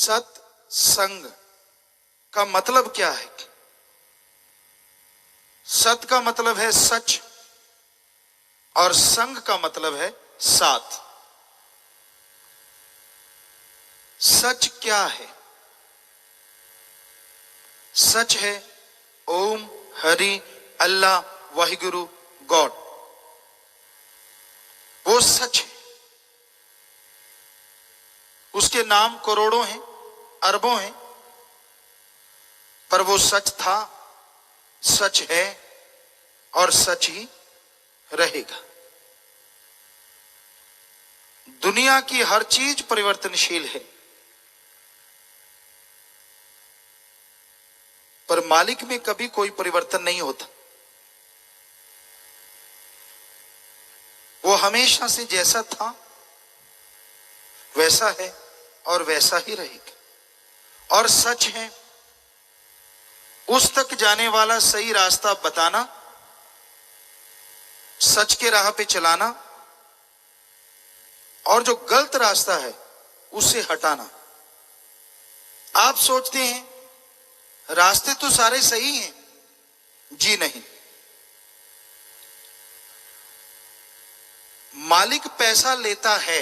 सत्संग का मतलब क्या है? सत का मतलब है सच और संग का मतलब है साथ। सच क्या है? सच है ओम, हरि, अल्लाह, वाहिगुरु, गॉड। वो सच है। उसके नाम करोड़ों हैं, अरबों हैं, पर वो सच था, सच है और सच ही रहेगा। दुनिया की हर चीज परिवर्तनशील है, पर मालिक में कभी कोई परिवर्तन नहीं होता। वो हमेशा से जैसा था वैसा है और वैसा ही रहेगा। और सच है, उस तक जाने वाला सही रास्ता बताना, सच के राह पे चलाना, और जो गलत रास्ता है उसे हटाना। आप सोचते हैं रास्ते तो सारे सही हैं, जी नहीं। मालिक पैसा लेता है,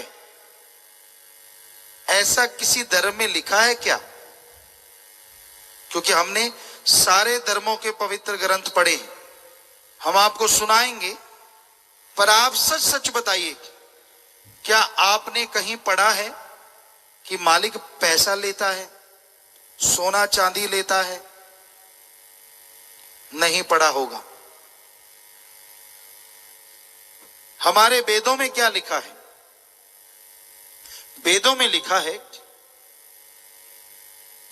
ऐसा किसी धर्म में लिखा है क्या? क्योंकि हमने सारे धर्मों के पवित्र ग्रंथ पढ़े, हम आपको सुनाएंगे, पर आप सच सच बताइए, क्या आपने कहीं पढ़ा है कि मालिक पैसा लेता है, सोना चांदी लेता है? नहीं पढ़ा होगा। हमारे वेदों में क्या लिखा है? वेदों में लिखा है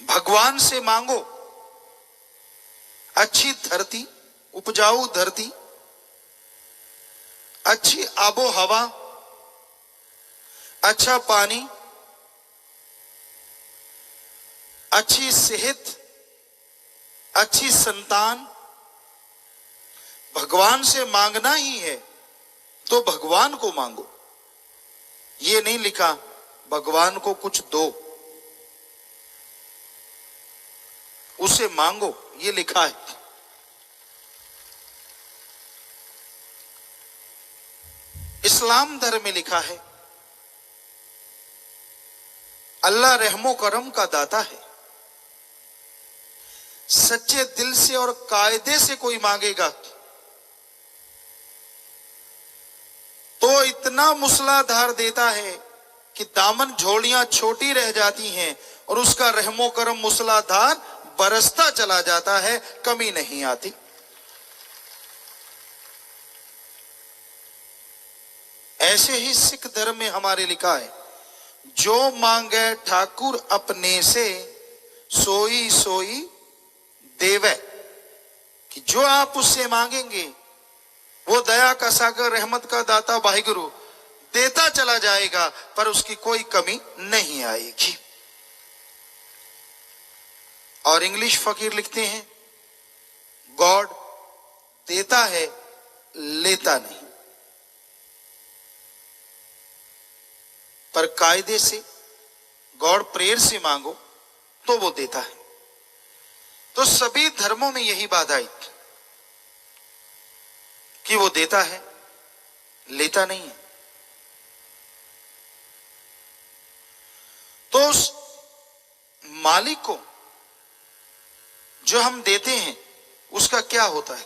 भगवान से मांगो अच्छी धरती, उपजाऊ धरती, अच्छी आबो हवा, अच्छा पानी, अच्छी सेहत, अच्छी संतान। भगवान से मांगना ही है तो भगवान को मांगो। ये नहीं लिखा भगवान को कुछ दो, उसे मांगो, ये लिखा है। इस्लाम धर्म में लिखा है अल्लाह रहमो करम का दाता है। सच्चे दिल से और कायदे से कोई मांगेगा तो इतना मूसलाधार देता है कि दामन झोलियां छोटी रह जाती हैं और उसका रहमो करम मूसलाधार बरसता चला जाता है, कमी नहीं आती। ऐसे ही सिख धर्म में हमारे लिखा है जो मांगे ठाकुर अपने से, सोई सोई देवे। कि जो आप उससे मांगेंगे वो दया का सागर, रहमत का दाता वाहिगुरु देता चला जाएगा, पर उसकी कोई कमी नहीं आएगी। और इंग्लिश फकीर लिखते हैं गॉड देता है, लेता नहीं। पर कायदे से गॉड प्रेयर से मांगो तो वो देता है। तो सभी धर्मों में यही बात आई कि वो देता है, लेता नहीं है। तो उस मालिक को जो हम देते हैं उसका क्या होता है?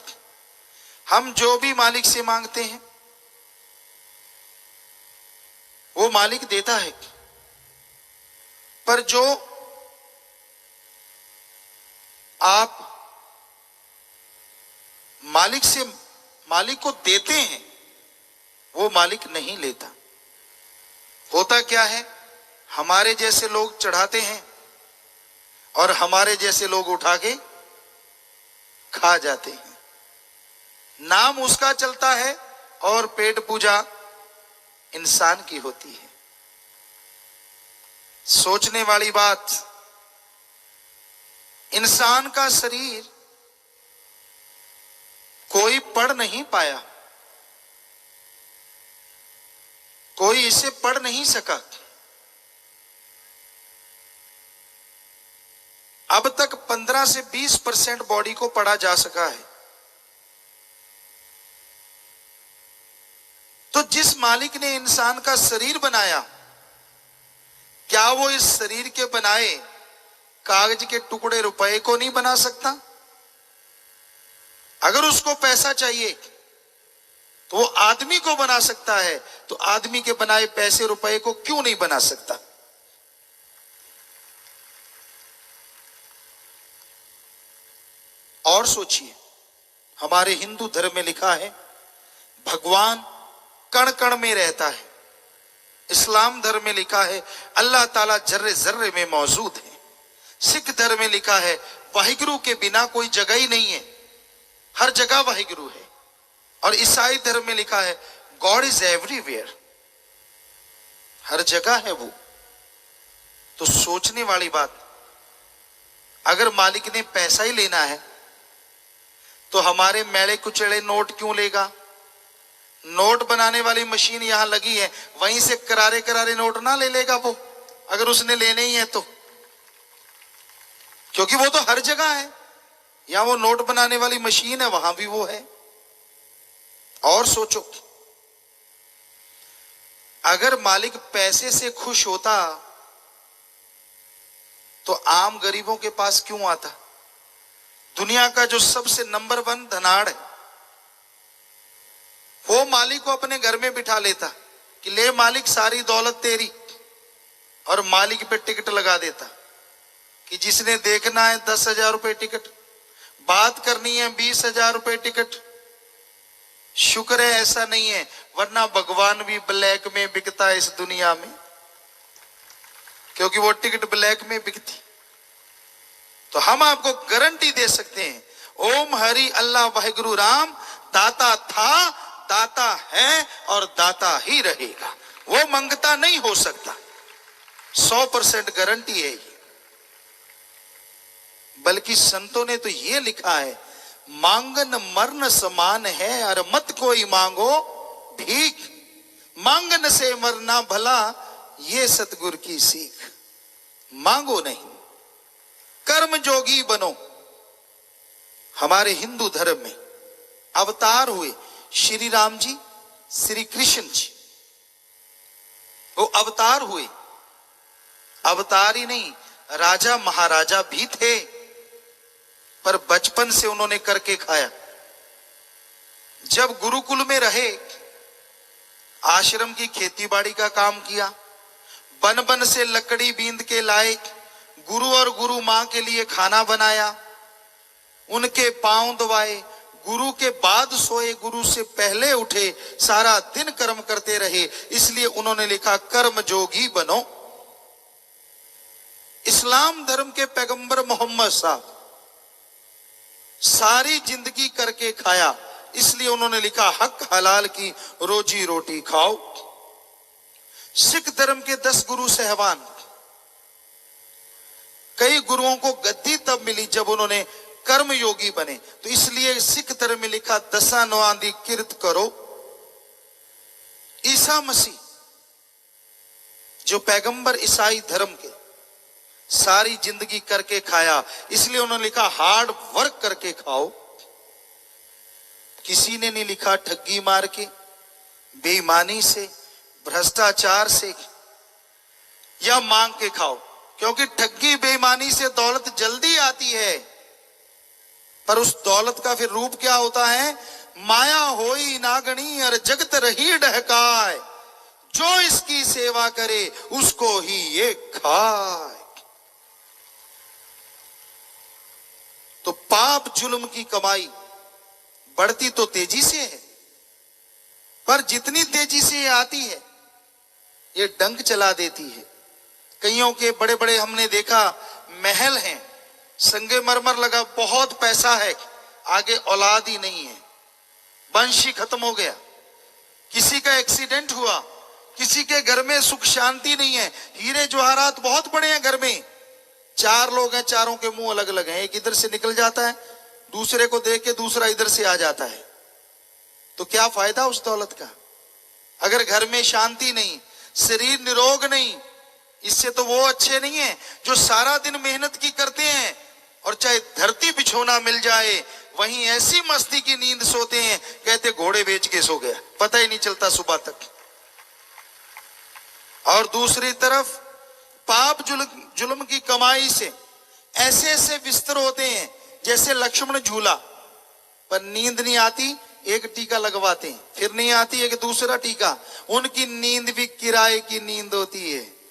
हम जो भी मालिक से मांगते हैं वो मालिक देता है, पर जो आप मालिक को देते हैं वो मालिक नहीं लेता। होता क्या है, हमारे जैसे लोग चढ़ाते हैं और हमारे जैसे लोग उठा के खा जाते हैं। नाम उसका चलता है और पेट पूजा इंसान की होती है। सोचने वाली बात, इंसान का शरीर कोई पढ़ नहीं पाया, कोई इसे पढ़ नहीं सका। अब तक 15 से 20% बॉडी को पढ़ा जा सका है। तो जिस मालिक ने इंसान का शरीर बनाया, क्या वो इस शरीर के बनाए कागज के टुकड़े रुपए को नहीं बना सकता? अगर उसको पैसा चाहिए तो वो आदमी को बना सकता है, तो आदमी के बनाए पैसे रुपए को क्यों नहीं बना सकता? और सोचिए, हमारे हिंदू धर्म में लिखा है भगवान कण कण में रहता है। इस्लाम धर्म में लिखा है अल्लाह ताला जर्रे जर्रे में मौजूद है। सिख धर्म में लिखा है वाहिगुरु के बिना कोई जगह ही नहीं है, हर जगह वाहिगुरु है। और ईसाई धर्म में लिखा है गॉड इज एवरीवेयर, हर जगह है वो। तो सोचने वाली बात, अगर मालिक ने पैसा ही लेना है तो हमारे मैले कुचड़े नोट क्यों लेगा? नोट बनाने वाली मशीन यहां लगी है, वहीं से करारे करारे नोट ना ले लेगा वो, अगर उसने लेने ही है तो? क्योंकि वो तो हर जगह है। यहां वो नोट बनाने वाली मशीन है, वहां भी वो है। और सोचो, अगर मालिक पैसे से खुश होता तो आम गरीबों के पास क्यों आता? दुनिया का जो सबसे नंबर 1 धनाढ़ है, वो मालिक को अपने घर में बिठा लेता कि ले मालिक सारी दौलत तेरी, और मालिक पे टिकट लगा देता कि जिसने देखना है 10,000 रुपए टिकट, बात करनी है 20,000 रुपए टिकट। शुक्र है ऐसा नहीं है, वरना भगवान भी ब्लैक में बिकता है इस दुनिया में, क्योंकि वो टिकट ब्लैक में बिकती। तो हम आपको गारंटी दे सकते हैं, ओम हरि अल्लाह वाहिगुरु राम दाता था, दाता है और दाता ही रहेगा। वो मंगता नहीं हो सकता, 100% गारंटी है ये। बल्कि संतों ने तो ये लिखा है मांगन मरण समान है और मत कोई मांगो भीख, मांगन से मरना भला ये सतगुरु की सीख। मांगो नहीं, कर्म जोगी बनो। हमारे हिंदू धर्म में अवतार हुए श्री राम जी, श्री कृष्ण जी, वो अवतार हुए। अवतार ही नहीं, राजा महाराजा भी थे, पर बचपन से उन्होंने करके खाया। जब गुरुकुल में रहे, आश्रम की खेतीबाड़ी का काम किया, बन बन से लकड़ी बींद के लाए, गुरु और गुरु मां के लिए खाना बनाया, उनके पांव दबाए, गुरु के बाद सोए, गुरु से पहले उठे, सारा दिन कर्म करते रहे। इसलिए उन्होंने लिखा कर्म जोगी बनो। इस्लाम धर्म के पैगंबर मोहम्मद साहब सारी जिंदगी करके खाया, इसलिए उन्होंने लिखा हक हलाल की रोजी रोटी खाओ। सिख धर्म के 10 गुरु साहबान, कई गुरुओं को गद्दी तब मिली जब उन्होंने कर्म योगी बने, तो इसलिए सिख धर्म में लिखा दसा नौआं दी किरत करो। ईसा मसीह जो पैगंबर ईसाई धर्म के, सारी जिंदगी करके खाया, इसलिए उन्होंने लिखा हार्ड वर्क करके खाओ। किसी ने नहीं लिखा ठगी मार के, बेईमानी से, भ्रष्टाचार से या मांग के खाओ, क्योंकि ठगी बेईमानी से दौलत जल्दी आती है, पर उस दौलत का फिर रूप क्या होता है? माया होई नागणी और जगत रही डहकाए, जो इसकी सेवा करे उसको ही ये खाए। तो पाप जुल्म की कमाई बढ़ती तो तेजी से है, पर जितनी तेजी से ये आती है, ये डंक चला देती है। कईयों के बड़े बड़े हमने देखा महल हैं, संगमरमर लगा, बहुत पैसा है, आगे औलाद ही नहीं है, वंश ही खत्म हो गया। किसी का एक्सीडेंट हुआ, किसी के घर में सुख शांति नहीं है, हीरे जवाहरात बहुत बड़े हैं घर में, 4 लोग हैं, चारों के मुंह अलग अलग हैं, एक इधर से निकल जाता है, दूसरे को देख के दूसरा इधर से आ जाता है। तो क्या फायदा उस दौलत का, अगर घर में शांति नहीं, शरीर निरोग नहीं? इससे तो वो अच्छे नहीं है जो सारा दिन मेहनत की करते हैं, और चाहे धरती बिछोना मिल जाए, वहीं ऐसी मस्ती की नींद सोते हैं, कहते घोड़े बेच के सो गया, पता ही नहीं चलता सुबह तक। और दूसरी तरफ पाप जुल्म की कमाई से ऐसे ऐसे बिस्तर होते हैं जैसे लक्ष्मण झूला, पर नींद नहीं आती, एक टीका लगवाते हैं, फिर नहीं आती एक दूसरा टीका। उनकी नींद भी किराए की नींद होती है।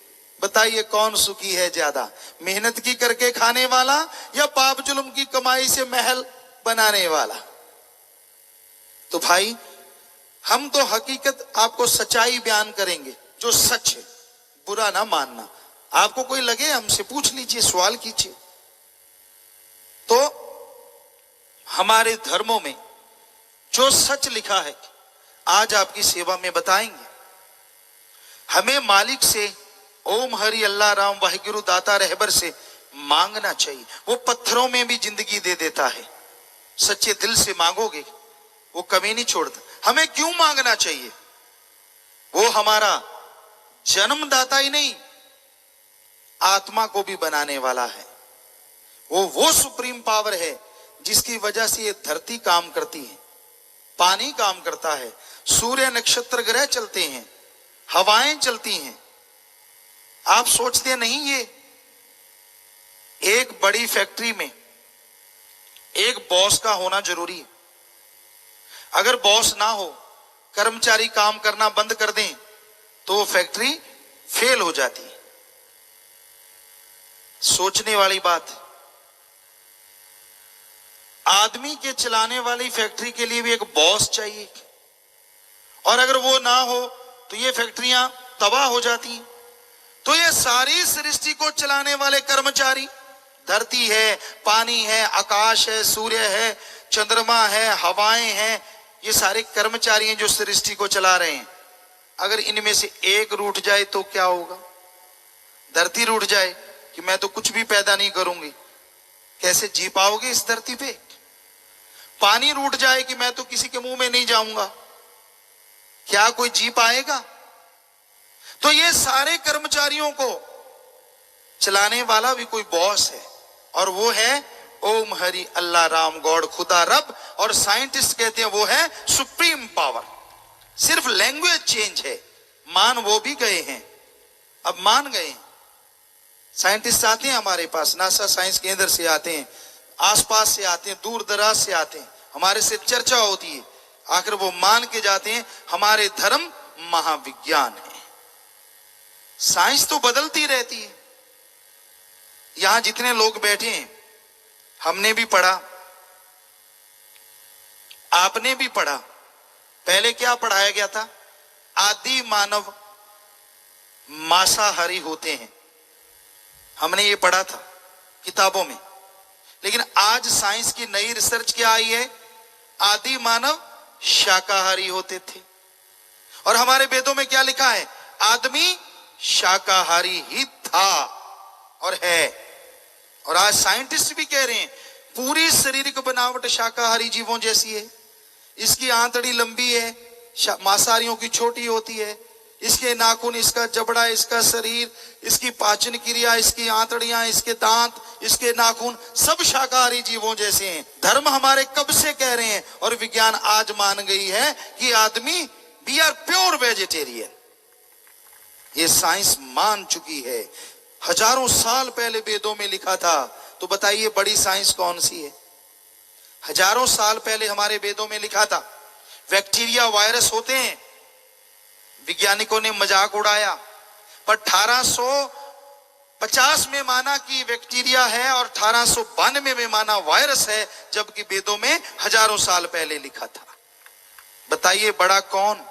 बताइए कौन सुखी है ज्यादा, मेहनत की करके खाने वाला या पाप जुल्म की कमाई से महल बनाने वाला? तो भाई हम तो हकीकत आपको सच्चाई बयान करेंगे, जो सच है, बुरा ना मानना। आपको कोई लगे हमसे पूछ लीजिए, सवाल कीजिए। तो हमारे धर्मों में जो सच लिखा है आज आपकी सेवा में बताएंगे। हमें मालिक से, ओम हरि अल्लाह राम वाहिगुरु दाता रहबर से मांगना चाहिए। वो पत्थरों में भी जिंदगी दे देता है, सच्चे दिल से मांगोगे वो कभी नहीं छोड़ता। हमें क्यों मांगना चाहिए? वो हमारा जन्मदाता ही नहीं, आत्मा को भी बनाने वाला है। वो सुप्रीम पावर है जिसकी वजह से ये धरती काम करती है, पानी काम करता है, सूर्य नक्षत्र ग्रह चलते हैं, हवाएं चलती हैं। आप सोचते नहीं, ये एक बड़ी फैक्ट्री में एक बॉस का होना जरूरी है। अगर बॉस ना हो, कर्मचारी काम करना बंद कर दें, तो वो फैक्ट्री फेल हो जाती है। सोचने वाली बात है। आदमी के चलाने वाली फैक्ट्री के लिए भी एक बॉस चाहिए, और अगर वो ना हो तो ये फैक्ट्रियां तबाह हो जाती हैं। तो ये सारी सृष्टि को चलाने वाले कर्मचारी, धरती है, पानी है, आकाश है, सूर्य है, चंद्रमा है, हवाएं हैं, ये सारे कर्मचारी हैं जो सृष्टि को चला रहे हैं। अगर इनमें से एक रूठ जाए तो क्या होगा? धरती रूठ जाए कि मैं तो कुछ भी पैदा नहीं करूंगी, कैसे जी पाओगे इस धरती पे? पानी रूठ जाए कि मैं तो किसी के मुंह में नहीं जाऊंगा, क्या कोई जी पाएगा? तो ये सारे कर्मचारियों को चलाने वाला भी कोई बॉस है, और वो है ओम हरि अल्लाह राम गॉड खुदा रब। और साइंटिस्ट कहते हैं वो है सुप्रीम पावर। सिर्फ लैंग्वेज चेंज है, मान वो भी गए हैं, अब मान गए हैं। साइंटिस्ट आते हैं हमारे पास, नासा साइंस केंद्र से आते हैं, आसपास से आते हैं, दूर दराज से आते हैं, हमारे से चर्चा होती है, आखिर वो मान के जाते हैं हमारे धर्म महाविज्ञान है। साइंस तो बदलती रहती है। यहां जितने लोग बैठे हैं, हमने भी पढ़ा, आपने भी पढ़ा। पहले क्या पढ़ाया गया था? आदि मानव मांसाहारी होते हैं, हमने ये पढ़ा था किताबों में। लेकिन आज साइंस की नई रिसर्च क्या आई है? आदि मानव शाकाहारी होते थे। और हमारे वेदों में क्या लिखा है? आदमी शाकाहारी ही था और है। और आज साइंटिस्ट भी कह रहे हैं पूरी शारीरिक बनावट शाकाहारी जीवों जैसी है। इसकी आंतड़ी लंबी है, मांसाहारियों की छोटी होती है, इसके नाखून, इसका जबड़ा, इसका शरीर, इसकी पाचन क्रिया, इसकी आंतड़ियां, इसके दांत, इसके नाखून, सब शाकाहारी जीवों जैसे हैं। धर्म हमारे कब से कह रहे हैं, और विज्ञान आज मान गई है कि आदमी वी आर प्योर वेजिटेरियन। ये साइंस मान चुकी है। हजारों साल पहले वेदों में लिखा था। तो बताइए बड़ी साइंस कौन सी है? हजारों साल पहले हमारे वेदों में लिखा था बैक्टीरिया वायरस होते हैं। वैज्ञानिकों ने मजाक उड़ाया, पर 1850 में माना कि बैक्टीरिया है और 1892 में माना वायरस है, जबकि वेदों में हजारों साल पहले लिखा था। बताइए बड़ा कौन?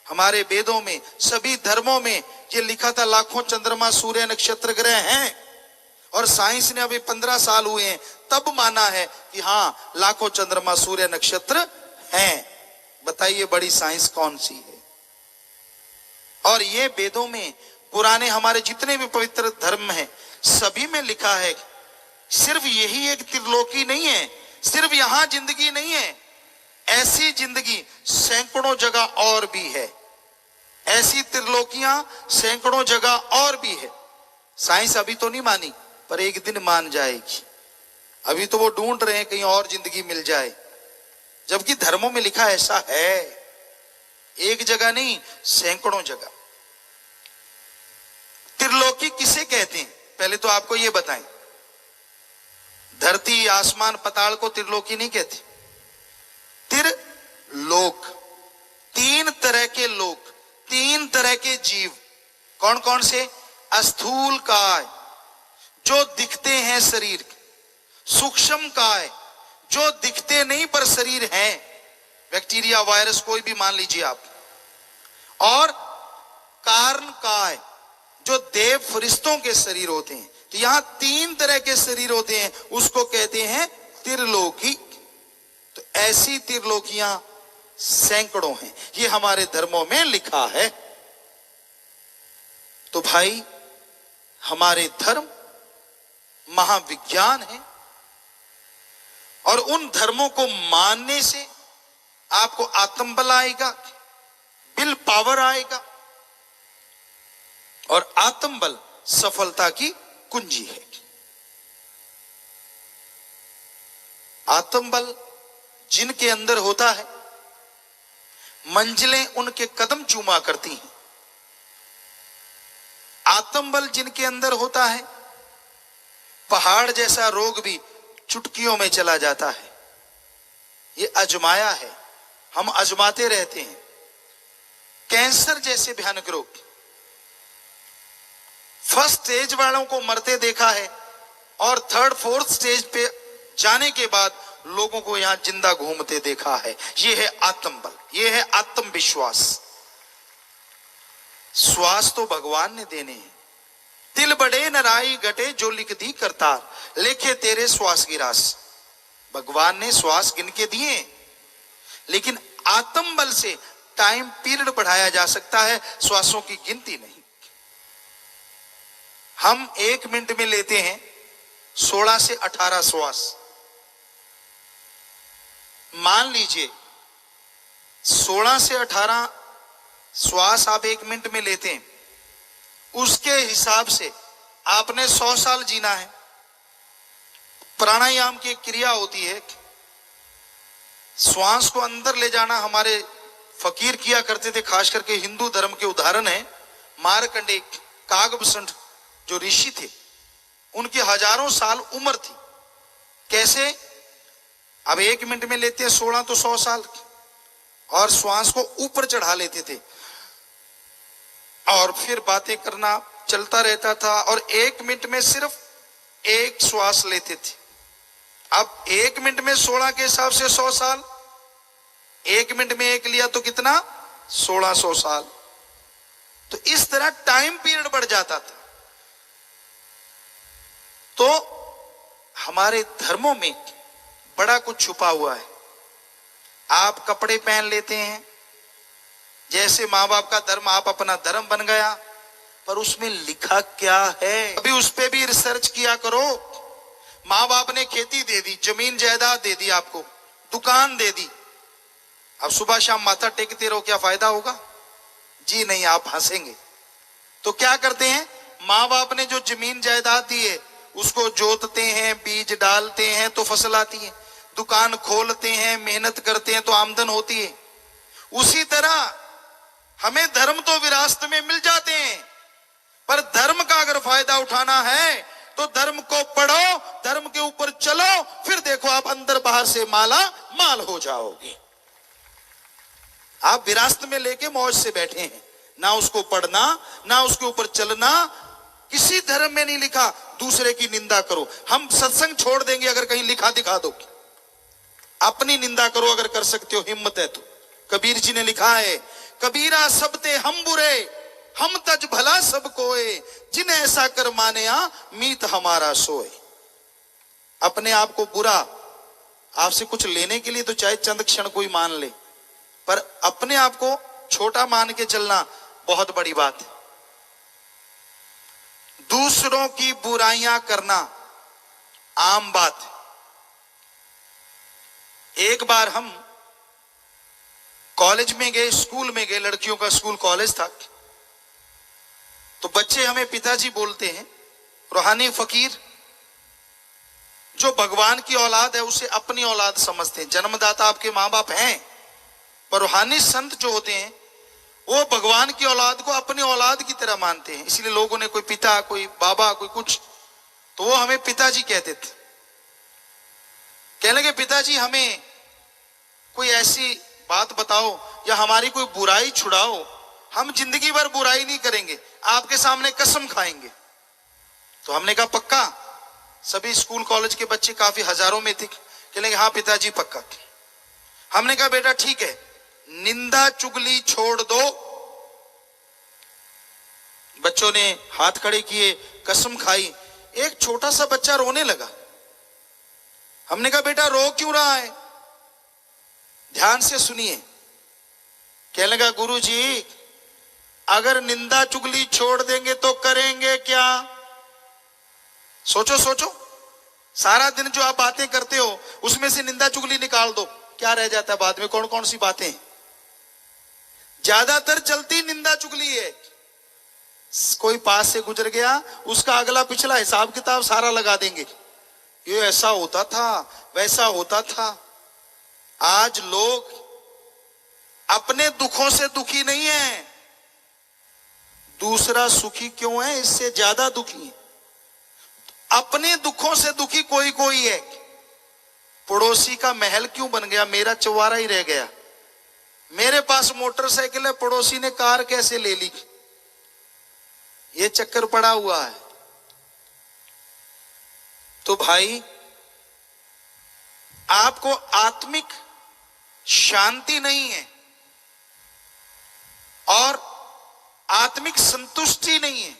हमारे वेदों में, सभी धर्मों में ये लिखा था लाखों चंद्रमा, सूर्य, नक्षत्र, ग्रह हैं। और साइंस ने अभी 15 साल हुए हैं तब माना है कि हाँ लाखों चंद्रमा, सूर्य, नक्षत्र हैं। बताइए बड़ी साइंस कौन सी है? और ये वेदों में, पुराने हमारे जितने भी पवित्र धर्म हैं, सभी में लिखा है। सिर्फ यही एक त्रिलोकी नहीं है, सिर्फ यहां जिंदगी नहीं है, ऐसी जिंदगी सैकड़ों जगह और भी है। ऐसी त्रिलोकियां सैकड़ों जगह और भी है। साइंस अभी तो नहीं मानी, पर एक दिन मान जाएगी। अभी तो वो ढूंढ रहे हैं कहीं और जिंदगी मिल जाए, जबकि धर्मों में लिखा ऐसा है, एक जगह नहीं सैकड़ों जगह। त्रिलोकी किसे कहते हैं, पहले तो आपको ये बताएं। धरती आसमान पताल को त्रिलोकी नहीं कहते। त्रिलोक, तीन तरह के लोक, तीन तरह के जीव। कौन कौन से? अस्थूल काय जो दिखते हैं शरीर, सूक्ष्म काय जो दिखते नहीं पर शरीर है, बैक्टीरिया वायरस कोई भी मान लीजिए आप, और कारण काय जो देव फरिश्तों के शरीर होते हैं। तो यहां तीन तरह के शरीर होते हैं, उसको कहते हैं त्रिलोकी। तो ऐसी त्रिलोकियां सैकड़ों हैं, ये हमारे धर्मों में लिखा है। तो भाई हमारे धर्म महाविज्ञान है, और उन धर्मों को मानने से आपको आत्मबल आएगा, विल पावर आएगा, और आत्मबल सफलता की कुंजी है। आत्मबल जिनके अंदर होता है, मंजिलें उनके कदम चूमा करती हैं। आत्मबल जिनके अंदर होता है, पहाड़ जैसा रोग भी चुटकियों में चला जाता है। ये अजमाया है, हम अजमाते रहते हैं। कैंसर जैसे भयानक रोग, फर्स्ट स्टेज वालों को मरते देखा है, और थर्ड फोर्थ स्टेज पे जाने के बाद लोगों को यहां जिंदा घूमते देखा है। यह है आत्मबल, यह है आत्मविश्वास। श्वास तो भगवान ने देने हैं। तिल बड़े नराई गटे जो लिख दी करतार, लेखे तेरे श्वास की रास। भगवान ने श्वास गिन के दिए, लेकिन आत्मबल से टाइम पीरियड बढ़ाया जा सकता है, श्वासों की गिनती नहीं। हम 1 मिनट में लेते हैं 16 से 18 श्वास। मान लीजिए 16 से 18 श्वास आप 1 मिनट में लेते हैं, उसके हिसाब से आपने 100 साल जीना है। प्राणायाम की एक क्रिया होती है, श्वास को अंदर ले जाना। हमारे फकीर किया करते थे, खास करके हिंदू धर्म के उदाहरण है मार्कंडेय, कागभूषण जो ऋषि थे, उनकी हजारों साल उम्र थी। कैसे? अब 1 मिनट में लेते हैं 16 तो 100 साल, और श्वास को ऊपर चढ़ा लेते थे, और फिर बातें करना चलता रहता था, और 1 मिनट में सिर्फ एक श्वास लेते थे। अब 1 मिनट में 16 के हिसाब से 100 साल, 1 मिनट में एक लिया तो कितना? 1600 साल। तो इस तरह टाइम पीरियड बढ़ जाता था। तो हमारे धर्मों में बड़ा कुछ छुपा हुआ है। आप कपड़े पहन लेते हैं, जैसे माँ बाप का धर्म आप अपना धर्म बन गया, पर उसमें लिखा क्या है अभी उस पे भी रिसर्च किया करो। माँ बाप ने खेती दे दी, जमीन जायदाद दे दी, आपको दुकान दे दी, अब सुबह शाम माथा टेकते रहो, क्या फायदा होगा? जी नहीं, आप हंसेंगे। तो क्या करते हैं, माँ बाप ने जो जमीन जायदाद दी है उसको जोतते हैं, बीज डालते हैं तो फसल आती है, दुकान खोलते हैं, मेहनत करते हैं तो आमदन होती है। उसी तरह हमें धर्म तो विरासत में मिल जाते हैं, पर धर्म का अगर फायदा उठाना है तो धर्म को पढ़ो, धर्म के ऊपर चलो, फिर देखो आप अंदर बाहर से माला माल हो जाओगे। आप विरासत में लेके मौज से बैठे हैं, ना उसको पढ़ना ना उसके ऊपर चलना। किसी धर्म में नहीं लिखा दूसरे की निंदा करो। हम सत्संग छोड़ देंगे अगर कहीं लिखा दिखा दो। अपनी निंदा करो अगर कर सकते हो, हिम्मत है तो। कबीर जी ने लिखा है, कबीरा सबते हम बुरे, हम तज भला सब कोए, जिन्हें ऐसा कर माने मीत हमारा सोए। अपने आप को बुरा, आपसे कुछ लेने के लिए तो चाहे चंद क्षण कोई मान ले, पर अपने आप को छोटा मान के चलना बहुत बड़ी बात है। दूसरों की बुराइयां करना आम बात है। एक बार हम कॉलेज में गए, स्कूल में गए, लड़कियों का स्कूल कॉलेज था, तो बच्चे हमें पिताजी बोलते हैं, रूहानी फकीर जो भगवान की औलाद है उसे अपनी औलाद समझते हैं। जन्मदाता आपके माँ बाप हैं, पर रूहानी संत जो होते हैं वो भगवान की औलाद को अपनी औलाद की तरह मानते हैं। इसलिए लोगों ने कोई पिता, कोई बाबा, कोई कुछ, तो वो हमें पिताजी कहते थे। कहने लगे पिताजी हमें कोई ऐसी बात बताओ या हमारी कोई बुराई छुड़ाओ, हम जिंदगी भर बुराई नहीं करेंगे, आपके सामने कसम खाएंगे। तो हमने कहा पक्का? सभी स्कूल कॉलेज के बच्चे काफी हजारों में थे, कहने हाँ पिताजी पक्का। हमने कहा बेटा ठीक है, निंदा चुगली छोड़ दो। बच्चों ने हाथ खड़े किए, कसम खाई। एक छोटा सा बच्चा रोने लगा। हमने कहा बेटा रो क्यों रहा है, ध्यान से सुनिए। कहने लगा गुरुजी अगर निंदा चुगली छोड़ देंगे तो करेंगे क्या? सोचो सोचो, सारा दिन जो आप बातें करते हो उसमें से निंदा चुगली निकाल दो, क्या रह जाता है बाद में? कौन कौन सी बातें? ज्यादातर चलती निंदा चुगली है। कोई पास से गुजर गया, उसका अगला पिछला हिसाब किताब सारा लगा देंगे, ये ऐसा होता था, वैसा होता था। आज लोग अपने दुखों से दुखी नहीं है, दूसरा सुखी क्यों है इससे ज्यादा दुखी है। अपने दुखों से दुखी कोई कोई है। पड़ोसी का महल क्यों बन गया, मेरा चौबारा ही रह गया। मेरे पास मोटरसाइकिल है, पड़ोसी ने कार कैसे ले ली, ये चक्कर पड़ा हुआ है। तो भाई आपको आत्मिक शांति नहीं है और आत्मिक संतुष्टि नहीं है।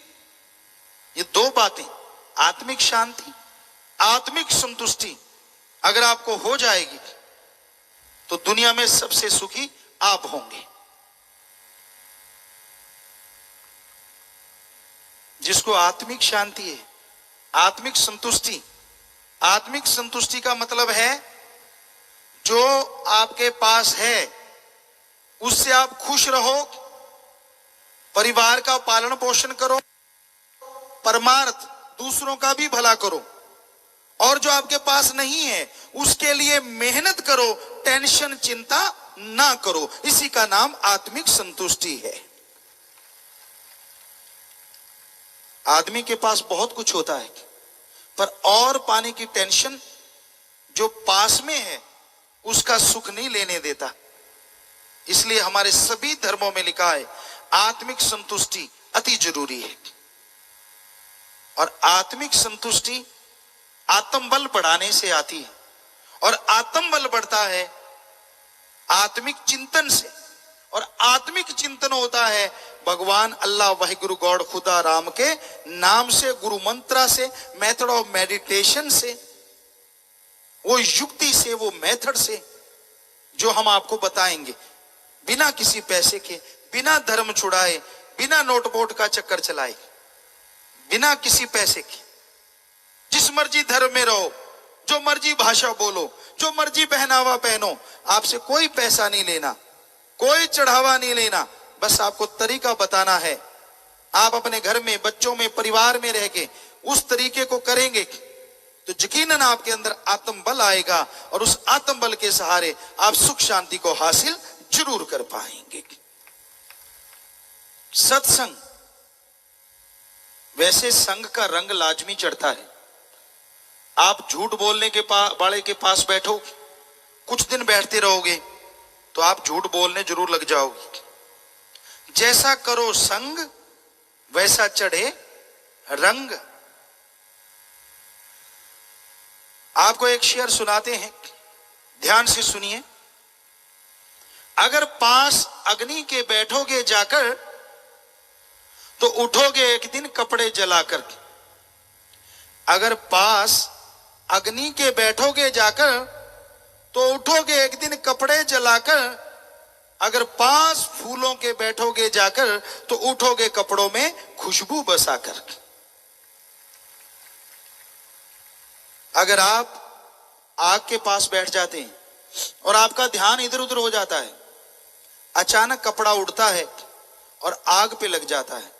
ये दो बातें, आत्मिक शांति, आत्मिक संतुष्टि अगर आपको हो जाएगी तो दुनिया में सबसे सुखी आप होंगे। जिसको आत्मिक शांति है, आत्मिक संतुष्टि, आत्मिक संतुष्टि का मतलब है जो आपके पास है उससे आप खुश रहो, परिवार का पालन पोषण करो, परमार्थ दूसरों का भी भला करो, और जो आपके पास नहीं है उसके लिए मेहनत करो, टेंशन चिंता ना करो। इसी का नाम आत्मिक संतुष्टि है। आदमी के पास बहुत कुछ होता है पर और पाने की टेंशन जो पास में है उसका सुख नहीं लेने देता। इसलिए हमारे सभी धर्मों में लिखा है आत्मिक संतुष्टि अति जरूरी है। और आत्मिक संतुष्टि आत्मबल बढ़ाने से आती है, और आत्मबल बढ़ता है आत्मिक चिंतन से, और आत्मिक चिंतन होता है भगवान अल्लाह वाहिगुरु गॉड खुदा राम के नाम से, गुरु मंत्रा से, मेथड ऑफ मेडिटेशन से, वो युक्ति से, वो मेथड से जो हम आपको बताएंगे, बिना किसी पैसे के, बिना धर्म छुड़ाए, बिना नोट बोर्ड का चक्कर चलाए, बिना किसी पैसे के। जिस मर्जी धर्म में रहो, जो मर्जी भाषा बोलो, जो मर्जी पहनावा पहनो, आपसे कोई पैसा नहीं लेना, कोई चढ़ावा नहीं लेना, बस आपको तरीका बताना है। आप अपने घर में, बच्चों में, परिवार में रह के उस तरीके को करेंगे तो यकीनन आपके अंदर आत्मबल आएगा, और उस आत्मबल के सहारे आप सुख शांति को हासिल जरूर कर पाएंगे। सत्संग, वैसे संग का रंग लाजमी चढ़ता है। आप झूठ बोलने के वाले के पास बैठो, कुछ दिन बैठते रहोगे तो आप झूठ बोलने जरूर लग जाओगे। जैसा करो संग वैसा चढ़े रंग। आपको एक शेर सुनाते हैं, ध्यान से सुनिए। अगर पास अग्नि के बैठोगे जाकर तो उठोगे एक दिन कपड़े जलाकर। अगर पास अग्नि के बैठोगे जाकर तो उठोगे एक दिन कपड़े जलाकर। अगर पास फूलों के बैठोगे जाकर तो उठोगे कपड़ों में खुशबू बसाकर। अगर आप आग के पास बैठ जाते हैं और आपका ध्यान इधर उधर हो जाता है, अचानक कपड़ा उड़ता है और आग पे लग जाता है,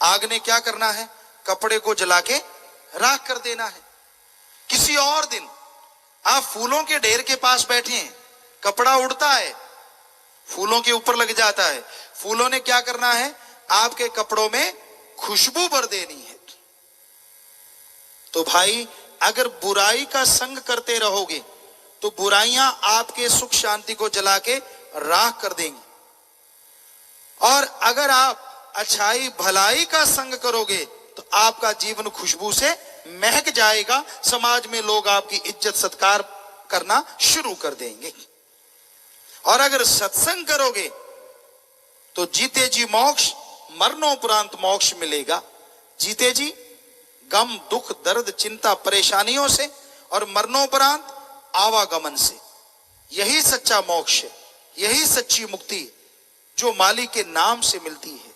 आग ने क्या करना है? कपड़े को जला के राख कर देना है। किसी और दिन आप फूलों के ढेर के पास बैठे हैं, कपड़ा उड़ता है, फूलों के ऊपर लग जाता है। फूलों ने क्या करना है, आपके कपड़ों में खुशबू भर देनी है। तो भाई अगर बुराई का संग करते रहोगे तो बुराइयां आपके सुख शांति को जला के राख कर देंगी, और अगर आप अच्छाई भलाई का संग करोगे तो आपका जीवन खुशबू से महक जाएगा। समाज में लोग आपकी इज्जत सत्कार करना शुरू कर देंगे। और अगर सत्संग करोगे तो जीते जी मोक्ष, मरणोपरांत मोक्ष मिलेगा। जीते जी गम दुख दर्द चिंता परेशानियों से, और मरणोपरांत आवागमन से। यही सच्चा मोक्ष है, यही सच्ची मुक्ति जो मालिक के नाम से मिलती है।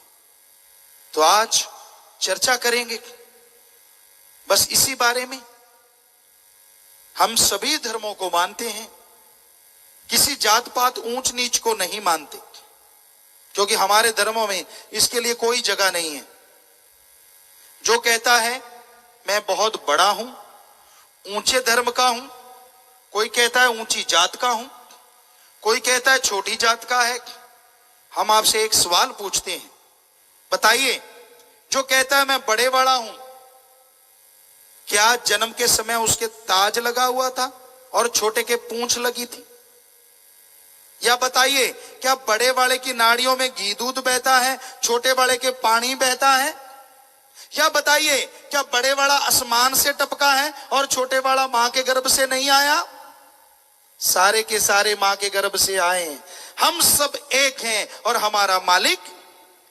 तो आज चर्चा करेंगे बस इसी बारे में। हम सभी धर्मों को मानते हैं, किसी जात पात ऊंच नीच को नहीं मानते, क्योंकि हमारे धर्मों में इसके लिए कोई जगह नहीं है। जो कहता है मैं बहुत बड़ा हूं, ऊंचे धर्म का हूं, कोई कहता है ऊंची जात का हूं, कोई कहता है छोटी जात का है। हम आपसे एक सवाल पूछते हैं, बताइए, जो कहता है मैं बड़े वाला हूं, क्या जन्म के समय उसके ताज लगा हुआ था और छोटे के पूंछ लगी थी? या बताइए, क्या बड़े वाले की नाड़ियों में घी दूध बहता है, छोटे वाले के पानी बहता है? या बताइए, क्या बड़े वाला आसमान से टपका है और छोटे वाला मां के गर्भ से नहीं आया? सारे के सारे मां के गर्भ से आए हैं। हम सब एक हैं और हमारा मालिक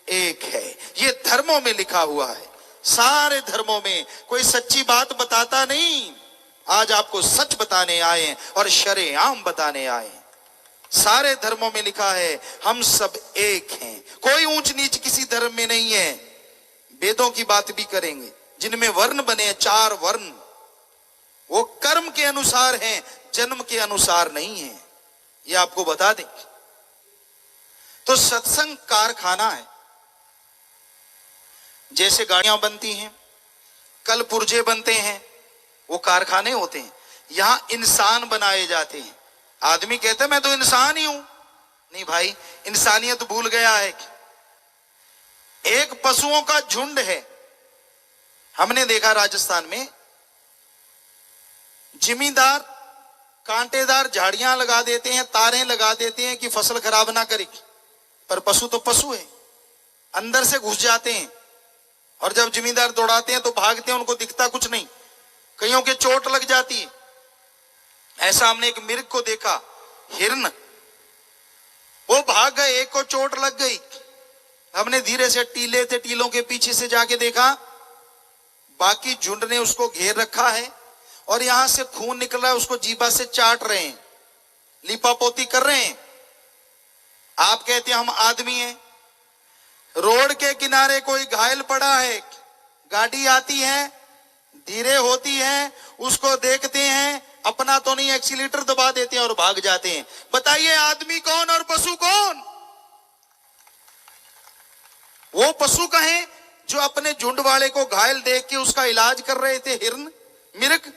एक है। ये धर्मों में लिखा हुआ है। सारे धर्मों में कोई सच्ची बात बताता नहीं। आज आपको सच बताने आए हैं और शरेआम बताने आए हैं। सारे धर्मों में लिखा है हम सब एक हैं, कोई ऊंच नीच किसी धर्म में नहीं है। वेदों की बात भी करेंगे, जिनमें वर्ण बने 4 वर्ण, वो कर्म के अनुसार हैं, जन्म के अनुसार नहीं है। ये आपको बता दें। तो सत्संग कारखाना है। जैसे गाड़ियां बनती हैं, कल पुर्जे बनते हैं, वो कारखाने होते हैं। यहां इंसान बनाए जाते हैं। आदमी कहता है मैं तो इंसान ही हूं। नहीं भाई, इंसानियत भूल गया है। एक पशुओं का झुंड है। हमने देखा राजस्थान में जिमींदार कांटेदार झाड़ियां लगा देते हैं, तारें लगा देते हैं कि फसल खराब ना करे, पर पशु तो पशु है, अंदर से घुस जाते हैं। और जब जिमींदार दौड़ाते हैं तो भागते हैं, उनको दिखता कुछ नहीं, कईयों के चोट लग जाती है। ऐसा हमने एक मिर्ग को देखा, हिरन, वो भाग गए, एक को चोट लग गई। हमने धीरे से टीले थे, टीलों के पीछे से जाके देखा, बाकी झुंड ने उसको घेर रखा है और यहां से खून निकल रहा है, उसको जीभा से चाट रहे हैं, लीपापोती कर रहे हैं। आप कहते हैं हम आदमी हैं। रोड के किनारे कोई घायल पड़ा है, गाड़ी आती है, धीरे होती है, उसको देखते हैं, अपना तो नहीं, एक्सीलेटर दबा देते हैं और भाग जाते हैं। बताइए आदमी कौन और पशु कौन? वो पशु कहें जो अपने झुंड वाले को घायल देख के उसका इलाज कर रहे थे, हिरन मिर्ग,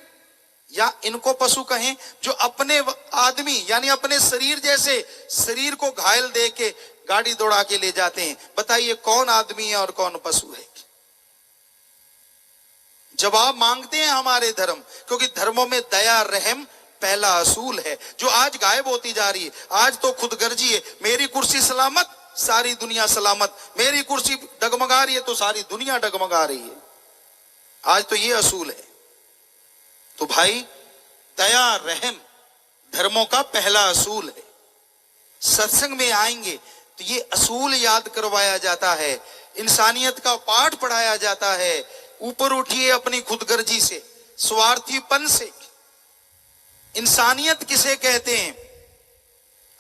या इनको पशु कहें जो अपने आदमी यानी अपने शरीर जैसे शरीर को घायल देख के गाड़ी दौड़ा के ले जाते हैं? बताइए कौन आदमी है और कौन पशु है? जवाब मांगते हैं हमारे धर्म, क्योंकि धर्मों में दया रहम पहला असूल है, जो आज गायब होती जा रही है। आज तो खुदगर्जी है, मेरी कुर्सी सलामत सारी दुनिया सलामत, मेरी कुर्सी डगमगा रही है तो सारी दुनिया डगमगा रही है। आज तो ये असूल है। तो भाई दया रहम धर्मों का पहला असूल है। सत्संग में आएंगे तो ये असूल याद करवाया जाता है, इंसानियत का पाठ पढ़ाया जाता है। ऊपर उठिए अपनी खुदगर्जी से, स्वार्थीपन से। इंसानियत किसे कहते हैं?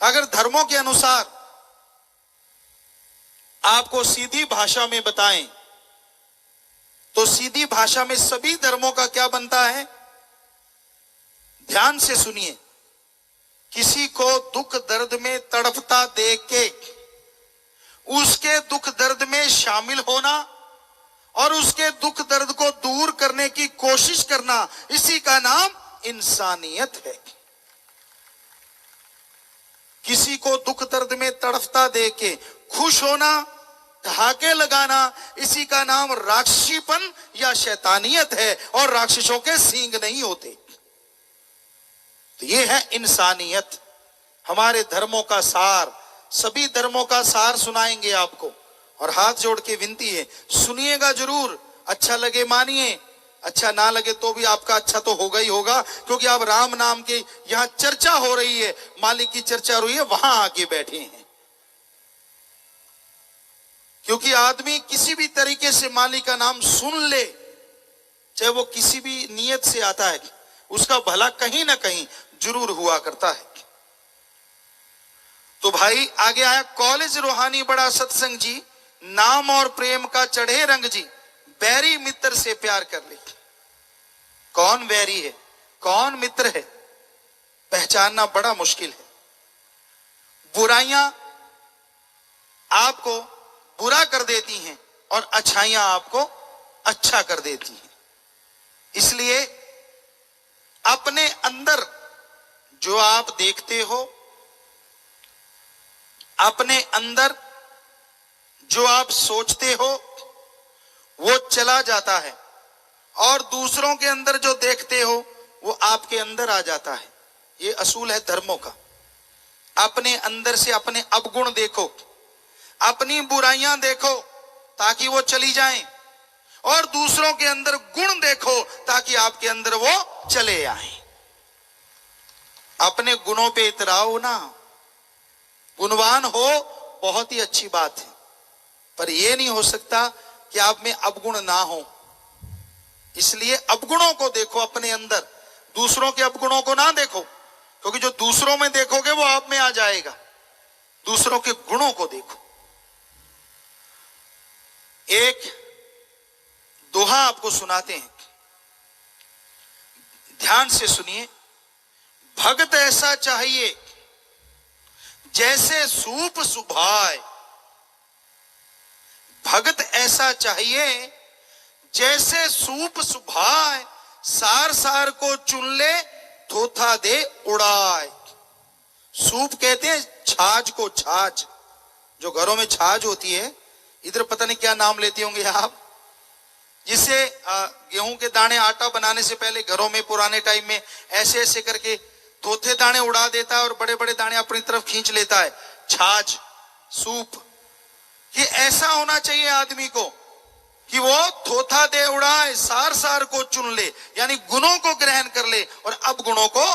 अगर धर्मों के अनुसार आपको सीधी भाषा में बताएं तो सीधी भाषा में सभी धर्मों का क्या बनता है? ध्यान से सुनिए। किसी को दुख दर्द में तड़पता देख के उसके दुख दर्द में शामिल होना और उसके दुख दर्द को दूर करने की कोशिश करना, इसी का नाम इंसानियत है। किसी को दुख दर्द में तड़फता देख के खुश होना, ठहाके लगाना, इसी का नाम राक्षसीपन या शैतानियत है, और राक्षसों के सींग नहीं होते। तो ये है इंसानियत। हमारे धर्मों का सार, सभी धर्मों का सार सुनाएंगे आपको, और हाथ जोड़ के विनती है सुनिएगा जरूर। अच्छा लगे मानिए, अच्छा ना लगे तो भी आपका अच्छा तो होगा ही होगा, क्योंकि आप राम नाम के यहां चर्चा हो रही है, मालिक की चर्चा हो रही है, वहां आके बैठे हैं। क्योंकि आदमी किसी भी तरीके से मालिक का नाम सुन ले, चाहे वो किसी भी नियत से आता है, उसका भला कहीं ना कहीं जरूर हुआ करता है। तो भाई आगे आया कॉलेज रूहानी बड़ा सत्संग जी, नाम और प्रेम का चढ़े रंग जी, बैरी मित्र से प्यार कर ले। कौन बैरी है, कौन मित्र है, पहचानना बड़ा मुश्किल है। बुराइयां आपको बुरा कर देती हैं और अच्छाइयां आपको अच्छा कर देती हैं। इसलिए अपने अंदर जो आप देखते हो, अपने अंदर जो आप सोचते हो, वो चला जाता है, और दूसरों के अंदर जो देखते हो वो आपके अंदर आ जाता है। ये असूल है धर्मों का। अपने अंदर से अपने अवगुण देखो, अपनी बुराइयां देखो ताकि वो चली जाएं, और दूसरों के अंदर गुण देखो ताकि आपके अंदर वो चले आए। अपने गुणों पे इतराओ ना। गुणवान हो बहुत ही अच्छी बात है, पर यह नहीं हो सकता कि आप में अवगुण ना हो। इसलिए अवगुणों को देखो अपने अंदर, दूसरों के अवगुणों को ना देखो, क्योंकि जो दूसरों में देखोगे वो आप में आ जाएगा। दूसरों के गुणों को देखो। एक दोहा आपको सुनाते हैं, ध्यान से सुनिए। भगत ऐसा चाहिए जैसे सूप सुभाए, भगत ऐसा चाहिए जैसे सूप सुभाए, सार सार को चुन ले थोथा दे उड़ाए। सूप कहते हैं छाछ को, छाछ जो घरों में छाछ होती है, इधर पता नहीं क्या नाम लेते होंगे आप, जिससे गेहूं के दाने आटा बनाने से पहले घरों में पुराने टाइम में ऐसे ऐसे करके थोथे दाने उड़ा देता है और बड़े बड़े दाने अपनी तरफ खींच लेता है। छाछ, सूप, ये ऐसा होना चाहिए आदमी को कि वो थोथा दे उड़ाए, सार सार को चुन ले, यानी गुणों को ग्रहण कर ले और अब गुणों को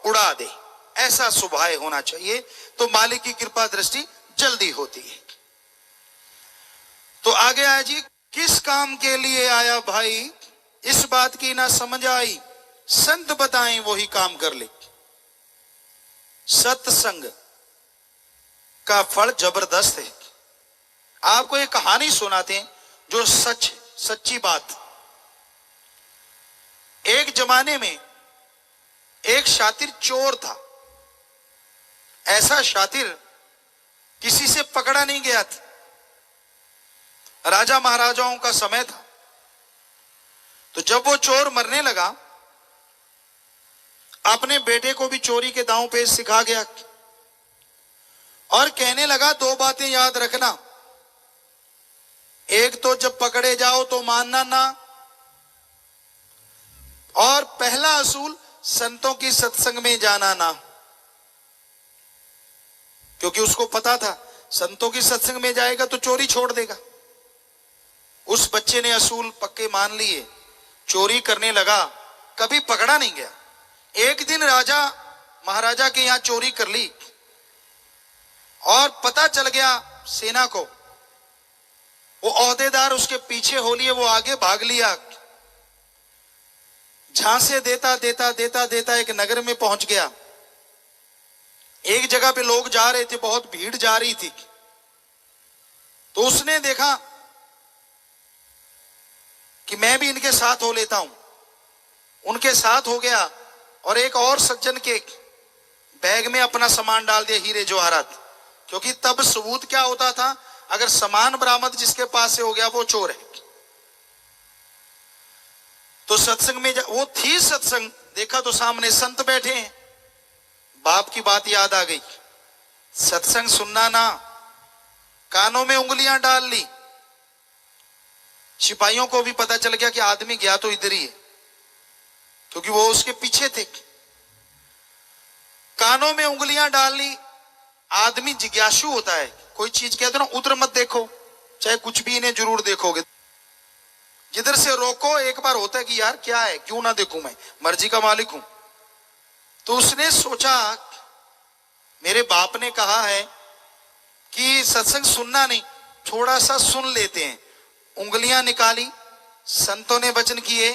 उड़ा दे। ऐसा स्वभाव होना चाहिए, तो मालिक की कृपा दृष्टि जल्दी होती है। तो आगे आया जी, किस काम के लिए आया भाई, इस बात की ना समझ आई, संत बताएं वही काम कर ले। सत्संग का फल जबरदस्त है। आपको एक कहानी सुनाते हैं जो सच्ची बात। एक जमाने में एक शातिर चोर था। ऐसा शातिर किसी से पकड़ा नहीं गया था। राजा महाराजाओं का समय था। तो जब वो चोर मरने लगा, अपने बेटे को भी चोरी के दांव पे सिखा गया और कहने लगा, दो बातें याद रखना। एक तो जब पकड़े जाओ तो मानना ना, और पहला असूल संतों की सत्संग में जाना ना। क्योंकि उसको पता था संतों की सत्संग में जाएगा तो चोरी छोड़ देगा। उस बच्चे ने असूल पक्के मान लिए, चोरी करने लगा, कभी पकड़ा नहीं गया। एक दिन राजा महाराजा के यहां चोरी कर ली और पता चल गया सेना को। वो ओहदेदार उसके पीछे हो लिए, वो आगे भाग लिया। झांसे देता देता देता देता एक नगर में पहुंच गया। एक जगह पे लोग जा रहे थे, बहुत भीड़ जा रही थी। तो उसने देखा कि मैं भी इनके साथ हो लेता हूं। उनके साथ हो गया और एक और सज्जन के बैग में अपना सामान डाल दिया, हीरे जवाहरात। क्योंकि तब सबूत क्या होता था, अगर सामान बरामद जिसके पास से हो गया वो चोर है। तो सत्संग में वो थी सत्संग देखा तो सामने संत बैठे हैं। बाप की बात याद आ गई, सत्संग सुनना ना, कानों में उंगलियां डाल ली। सिपाहियों को भी पता चल गया कि आदमी गया तो इधर ही है, क्योंकि वो उसके पीछे थे। कानों में उंगलियां डाल ली। आदमी जिज्ञासु होता है, कोई चीज कहते ना उधर मत देखो, चाहे कुछ भी, इन्हें जरूर देखोगे। जिधर से रोको, एक बार होता है कि यार क्या है, क्यों ना देखूं, मैं मर्जी का मालिक हूं। तो उसने सोचा, मेरे बाप ने कहा है कि सत्संग सुनना नहीं, थोड़ा सा सुन लेते हैं। उंगलियां निकाली, संतों ने वचन किए,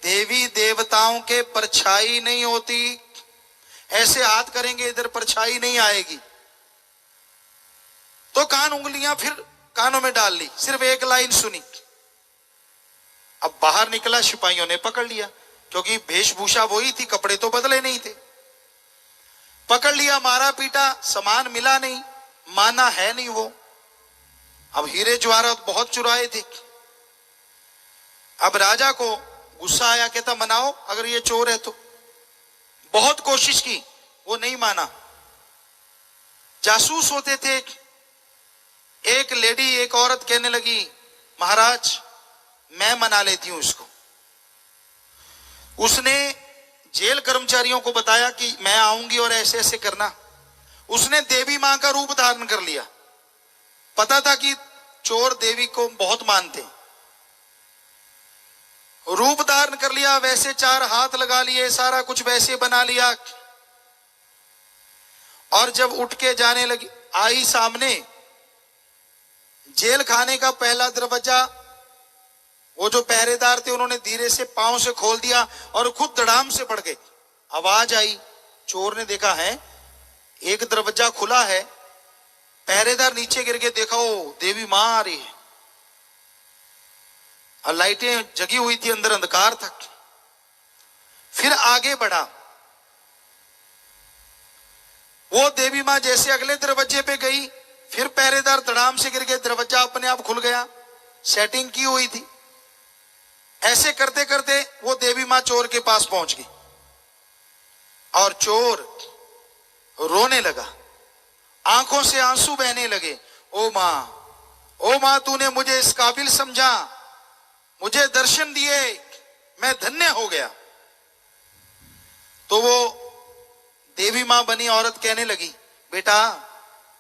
देवी देवताओं के परछाई नहीं होती, ऐसे हाथ करेंगे इधर परछाई नहीं आएगी। तो उंगलियां फिर कानों में डाल ली, सिर्फ एक लाइन सुनी। अब बाहर निकला, सिपाहियों ने पकड़ लिया, क्योंकि वेशभूषा वही थी, कपड़े तो बदले नहीं थे। पकड़ लिया, मारा पीटा, सामान मिला नहीं, माना है नहीं वो। अब हीरे जवाहरात बहुत चुराए थे। अब राजा को गुस्सा आया, कहता मनाओ अगर ये चोर है तो। बहुत कोशिश की, वो नहीं माना। जासूस होते थे। एक लेडी, एक औरत कहने लगी, महाराज मैं मना लेती हूं इसको। उसने जेल कर्मचारियों को बताया कि मैं आऊंगी और ऐसे ऐसे करना। उसने देवी मां का रूप धारण कर लिया। पता था कि चोर देवी को बहुत मानते। रूप धारण कर लिया, वैसे 4 हाथ लगा लिए, सारा कुछ वैसे बना लिया। और जब उठ के जाने लगी, आई सामने, जेल खाने का पहला दरवाजा, वो जो पहरेदार थे उन्होंने धीरे से पांव से खोल दिया और खुद धड़ाम से पड़ गए। आवाज आई, चोर ने देखा है एक दरवाजा खुला है, पहरेदार नीचे गिर के देखा, ओ देवी मां आ रही है। और लाइटें जगी हुई थी, अंदर अंधकार था। फिर आगे बढ़ा, वो देवी मां जैसे अगले दरवाजे पे गई, फिर पहरेदार धड़ाम से गिर गए, दरवाजा अपने आप खुल गया, सेटिंग की हुई थी। ऐसे करते करते वो देवी मां चोर के पास पहुंच गई और चोर रोने लगा, आंखों से आंसू बहने लगे। ओ मां तूने मुझे इस काबिल समझा, मुझे दर्शन दिए, मैं धन्य हो गया। तो वो देवी मां बनी औरत कहने लगी, बेटा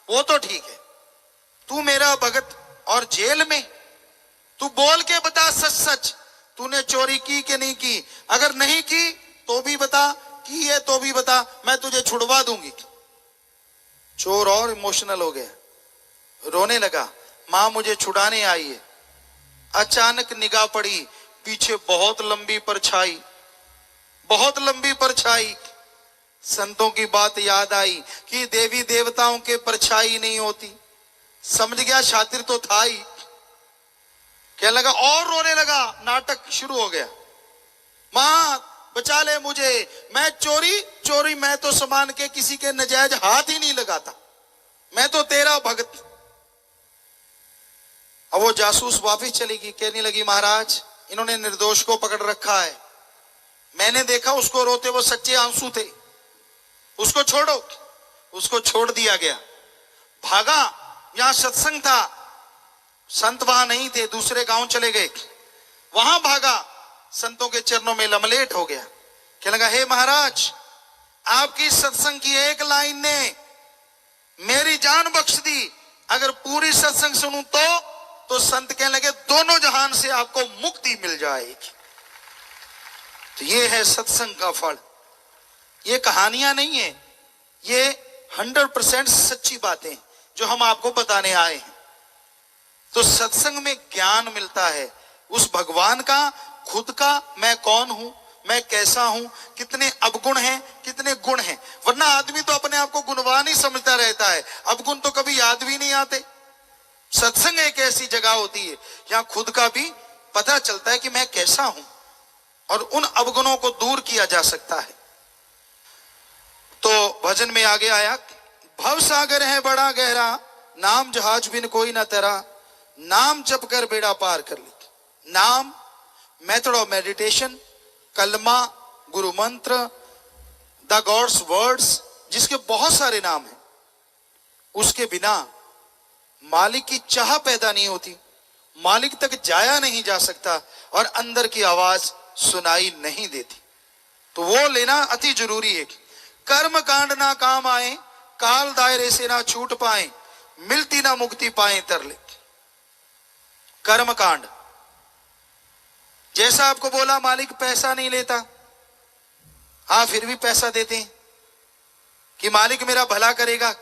वो तो ठीक है, तू मेरा भगत और जेल में, तू बोल के बता सच सच, तूने चोरी की कि नहीं की? अगर नहीं की तो भी बता, की है तो भी बता, मैं तुझे छुड़वा दूंगी। चोर और इमोशनल हो गया, रोने लगा, मां मुझे छुड़ाने आई है। अचानक निगाह पड़ी, पीछे बहुत लंबी परछाई, बहुत लंबी परछाई। संतों की बात याद आई कि देवी देवताओं के परछाई नहीं होती। समझ गया, शातिर तो था ही। क्या लगा, और रोने लगा, नाटक शुरू हो गया। मां बचा ले मुझे, मैं चोरी मैं तो सामान के किसी के नजायज हाथ ही नहीं लगाता, मैं तो तेरा भगत। अब वो जासूस वापिस चली गई, कहने लगी, महाराज इन्होंने निर्दोष को पकड़ रखा है, मैंने देखा उसको रोते, वो सच्चे आंसू थे, उसको छोड़ो। उसको छोड़ दिया गया, भागा। यहां सत्संग था, संत वहां नहीं थे, दूसरे गांव चले गए, वहां भागा, संतों के चरणों में लमलेट हो गया। कहने लगा, हे महाराज आपकी सत्संग की एक लाइन ने मेरी जान बख्श दी, अगर पूरी सत्संग सुनूं तो संत कहने लगे, दोनों जहान से आपको मुक्ति मिल जाएगी। तो ये है सत्संग का फल। ये कहानियां नहीं है, ये 100% सच्ची बातें जो हम आपको बताने आए हैं। तो सत्संग में ज्ञान मिलता है उस भगवान का, खुद का, मैं कौन हूं, मैं कैसा हूं, कितने अवगुण हैं, कितने गुण हैं। वरना आदमी तो अपने आप को गुणवान ही समझता रहता है, अवगुण तो कभी याद भी नहीं आते। सत्संग एक ऐसी जगह होती है जहां खुद का भी पता चलता है कि मैं कैसा हूं, और उन अवगुणों को दूर किया जा सकता है। तो भजन में आगे आया, भव सागर है बड़ा गहरा, नाम जहाज बिन कोई ना तैरा, नाम जप कर बेड़ा पार कर ली। नाम, मेथड ऑफ मेडिटेशन, कलमा, गुरु मंत्र, द गॉड्स वर्ड्स, जिसके बहुत सारे नाम हैं, उसके बिना मालिक की चाह पैदा नहीं होती, मालिक तक जाया नहीं जा सकता और अंदर की आवाज सुनाई नहीं देती। तो वो लेना अति जरूरी है। कर्म कांड ना काम आए, काल दायरे से ना छूट पाए, मिलती ना मुक्ति पाए तरले। कर्म कांड, जैसा आपको बोला मालिक पैसा नहीं लेता, हाँ फिर भी पैसा देते हैं कि मालिक मेरा भला करेगा।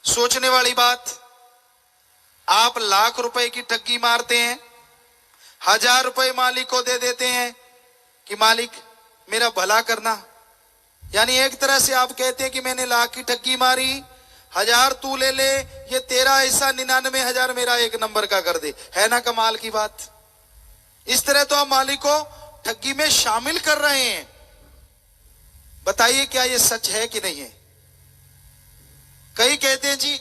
सोचने वाली बात, आप लाख रुपए की ठगी मारते हैं, 1000 रुपए मालिक को दे देते हैं कि मालिक मेरा भला करना। यानी एक तरह से आप कहते हैं कि मैंने लाख की ठगी मारी, 1000 तू ले ले, ये तेरा हिस्सा 99,000 मेरा एक नंबर का कर दे। है ना कमाल की बात। इस तरह तो आप मालिक को ठगी में शामिल कर रहे हैं। बताइए क्या ये सच है कि नहीं है? कई कहते हैं जी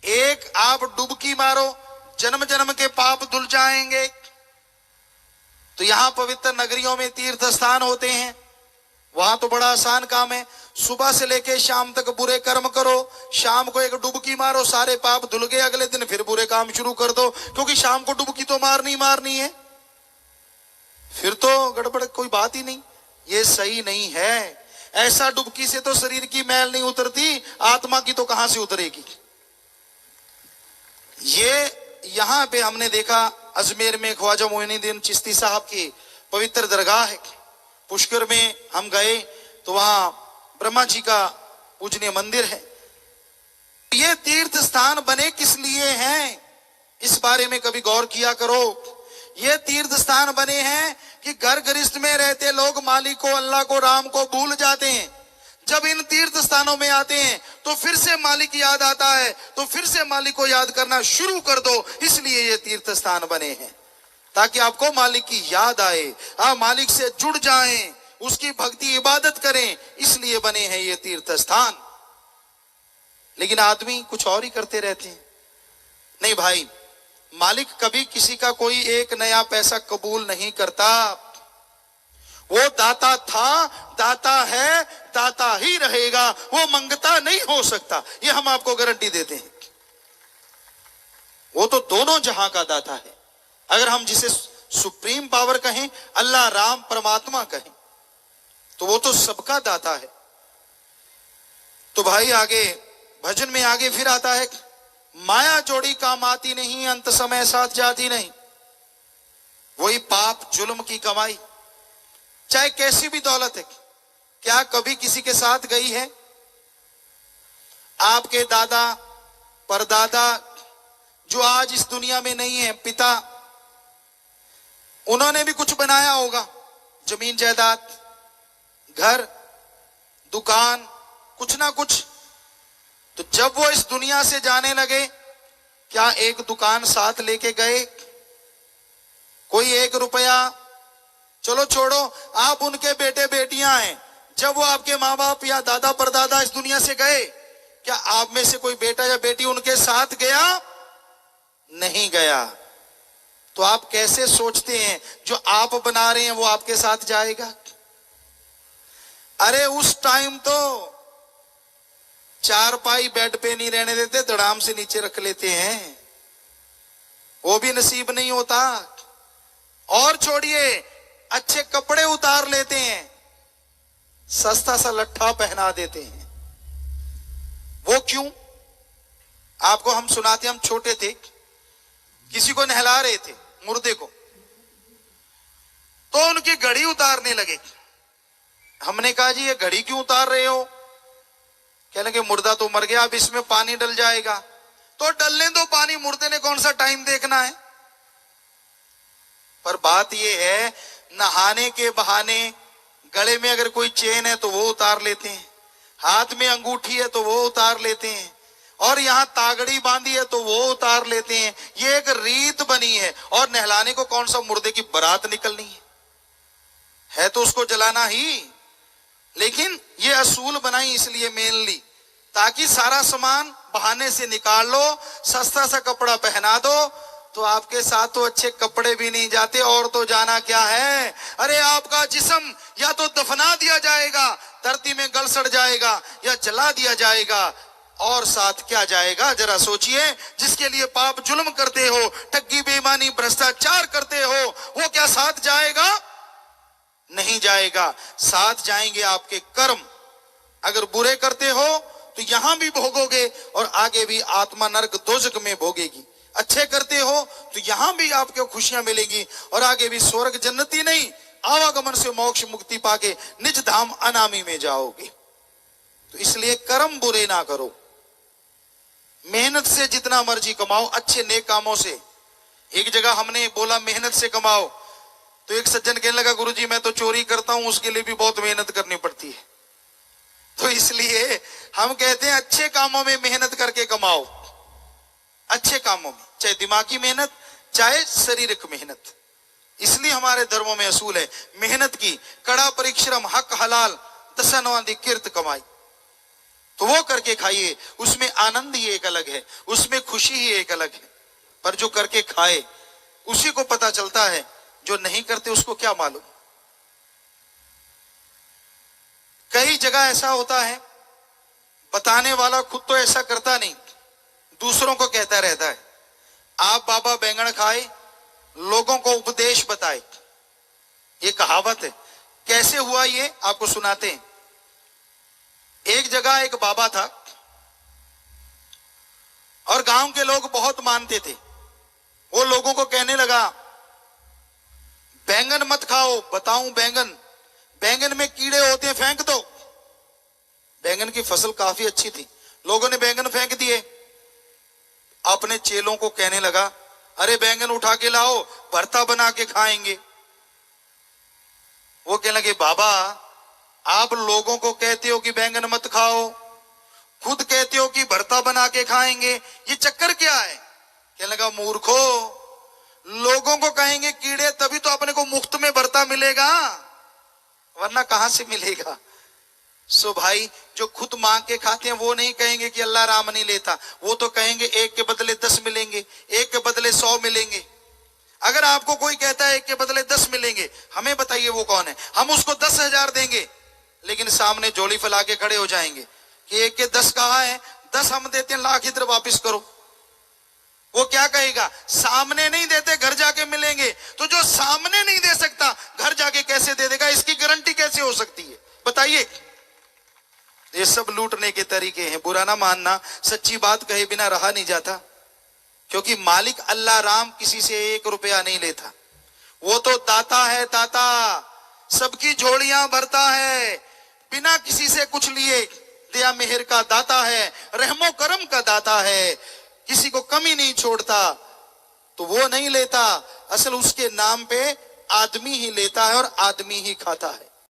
एक आप डुबकी मारो, जन्म जन्म के पाप धुल जाएंगे। तो यहां पवित्र नगरियों में तीर्थ स्थान होते हैं, वहां तो बड़ा आसान काम है, सुबह से लेके शाम तक बुरे कर्म करो, शाम को एक डुबकी मारो, सारे पाप धुल गए, अगले दिन फिर बुरे काम शुरू कर दो, क्योंकि शाम को डुबकी तो मारनी है, फिर तो गड़बड़, कोई बात ही नहीं। ये सही नहीं है। ऐसा डुबकी से तो शरीर की मैल नहीं उतरती, आत्मा की तो कहां से उतरेगी। ये यहां पे हमने देखा अजमेर में ख्वाजा मोइनुद्दीन चिश्ती साहब की पवित्र दरगाह है। पुष्कर में हम गए तो वहां ब्रह्मा जी का पूजनीय मंदिर है। ये तीर्थ स्थान बने किस लिए हैं, इस बारे में कभी गौर किया करो। ये तीर्थ स्थान बने हैं कि घर गृहस्थ में रहते लोग मालिक को, अल्लाह को, राम को भूल जाते हैं। जब इन तीर्थ स्थानों में आते हैं तो फिर से मालिक याद आता है, तो फिर से मालिक को याद करना शुरू कर दो। इसलिए ये तीर्थ स्थान बने हैं ताकि आपको मालिक की याद आए, आप मालिक से जुड़ जाएं, उसकी भक्ति इबादत करें, इसलिए बने हैं ये तीर्थ स्थान। लेकिन आदमी कुछ और ही करते रहते हैं। नहीं भाई, मालिक कभी किसी का कोई एक नया पैसा कबूल नहीं करता। वो दाता था, दाता है, दाता ही रहेगा, वो मंगता नहीं हो सकता, ये हम आपको गारंटी देते हैं। वो तो दोनों जहां का दाता है। अगर हम जिसे सुप्रीम पावर कहें, अल्लाह, राम, परमात्मा कहें, तो वो तो सबका दाता है। तो भाई आगे भजन में आगे फिर आता है, माया जोड़ी काम आती नहीं, अंत समय साथ जाती नहीं। वही पाप जुल्म की कमाई, चाहे कैसी भी दौलत है, क्या कभी किसी के साथ गई है? आपके दादा परदादा जो आज इस दुनिया में नहीं है, पिता, उन्होंने भी कुछ बनाया होगा, जमीन जायदाद, घर, दुकान, कुछ ना कुछ। तो जब वो इस दुनिया से जाने लगे, क्या एक दुकान साथ लेके गए? कोई 1 रुपया? चलो छोड़ो, आप उनके बेटे बेटियां हैं, जब वो आपके माँ बाप या दादा परदादा इस दुनिया से गए, क्या आप में से कोई बेटा या बेटी उनके साथ गया? नहीं गया। तो आप कैसे सोचते हैं जो आप बना रहे हैं वो आपके साथ जाएगा? अरे उस टाइम तो चारपाई बेड पे नहीं रहने देते, धड़ाम से नीचे रख लेते हैं, वो भी नसीब नहीं होता। और छोड़िए, अच्छे कपड़े उतार लेते हैं, सस्ता सा लट्ठा पहना देते हैं। वो क्यों? आपको हम सुनाते, हम छोटे थे, किसी को नहला रहे थे, मुर्दे को, तो उनकी घड़ी उतारने लगे। हमने कहा जी ये घड़ी क्यों उतार रहे हो? कहने लगे मुर्दा तो मर गया, अब इसमें पानी डल जाएगा। तो डलने दो पानी, मुर्दे ने कौन सा टाइम देखना है। पर बात यह है, नहाने के बहाने गले में अगर कोई चेन है तो वो उतार लेते हैं, हाथ में अंगूठी है तो वो उतार लेते हैं, और यहां तागड़ी बांधी है तो वो उतार लेते हैं। ये एक रीत बनी है। और नहलाने को कौन सा मुर्दे की बारात निकलनी है तो उसको जलाना ही। लेकिन ये असूल बनाई इसलिए मेनली, ताकि सारा सामान बहाने से निकाल लो, सस्ता सा कपड़ा पहना दो, तो आपके साथ तो अच्छे कपड़े भी नहीं जाते, और तो जाना क्या है। अरे आपका जिस्म या तो दफना दिया जाएगा, धरती में गल सड़ जाएगा, या जला दिया जाएगा, और साथ क्या जाएगा जरा सोचिए। जिसके लिए पाप जुल्म करते हो, ठगी बेईमानी भ्रष्टाचार करते हो, वो क्या साथ जाएगा? नहीं जाएगा। साथ जाएंगे आपके कर्म। अगर बुरे करते हो तो यहां भी भोगोगे और आगे भी आत्मा नरक दोजक में भोगेगी। अच्छे करते हो तो यहां भी आपको खुशियां मिलेंगी और आगे भी स्वर्ग जन्नती नहीं, आवागमन से मोक्ष मुक्ति पाके निज धाम अनामी में जाओगे। तो इसलिए कर्म बुरे ना करो, मेहनत से जितना मर्जी कमाओ, अच्छे नेक कामों से। एक जगह हमने बोला मेहनत से कमाओ, तो एक सज्जन कहने लगा गुरुजी मैं तो चोरी करता हूं, उसके लिए भी बहुत मेहनत करनी पड़ती है। तो इसलिए हम कहते हैं अच्छे कामों में मेहनत करके कमाओ, अच्छे कामों में, चाहे दिमागी मेहनत चाहे शारीरिक मेहनत। इसलिए हमारे धर्मों में असूल है मेहनत की, कड़ा परिश्रम, हक हलाल, दसनवादी किर्त कमाई। तो वो करके खाइए, उसमें आनंद ही एक अलग है, उसमें खुशी ही एक अलग है। पर जो करके खाए उसी को पता चलता है, जो नहीं करते उसको क्या मालूम। कई जगह ऐसा होता है, बताने वाला खुद तो ऐसा करता नहीं, दूसरों को कहता रहता है। आप बाबा बैंगन खाए, लोगों को उपदेश बताए, ये कहावत है। कैसे हुआ ये आपको सुनाते हैं। एक जगह एक बाबा था और गांव के लोग बहुत मानते थे। वो लोगों को कहने लगा बैंगन मत खाओ, बताऊं बैंगन, बैंगन में कीड़े होते हैं, फेंक दो। बैंगन की फसल काफी अच्छी थी, लोगों ने बैंगन फेंक दिए। अपने चेलों को कहने लगा अरे बैंगन उठा के लाओ, भरता बना के खाएंगे। वो कहने लगे बाबा आप लोगों को कहते हो कि बैंगन मत खाओ, खुद कहते हो कि भरता बना के खाएंगे, ये चक्कर क्या है? कहने लगा मूर्खो, लोगों को कहेंगे कीड़े तभी तो अपने को मुफ्त में भरता मिलेगा, वरना कहां से मिलेगा। सो भाई जो खुद मांग के खाते हैं वो नहीं कहेंगे कि अल्लाह राम नहीं लेता, वो तो कहेंगे एक के बदले 10 मिलेंगे, एक के बदले 100 मिलेंगे। अगर आपको कोई कहता है एक के बदले 10 मिलेंगे, हमें बताइए वो कौन है। हम उसको 10,000 देंगे, लेकिन सामने झोली फैला के खड़े हो जाएंगे कि एक के 10 कहाँ है, 10 हम देते हैं, लाख इधर वापिस करो। वो क्या कहेगा? सामने नहीं देते घर जाके मिलेंगे। तो जो सामने नहीं दे सकता घर जाके कैसे दे देगा? इसकी गारंटी कैसे हो सकती है बताइए। ये सब लूटने के तरीके हैं, बुरा ना मानना, सच्ची बात कहे बिना रहा नहीं जाता। क्योंकि मालिक अल्लाह राम किसी से 1 रुपया नहीं लेता, वो तो दाता है, दाता सबकी झोलियां भरता है, बिना किसी से कुछ लिए दया मेहर का दाता है, रहमो करम का दाता है, किसी को कमी नहीं छोड़ता। तो वो नहीं लेता, असल उसके नाम पे आदमी ही लेता है और आदमी ही खाता है।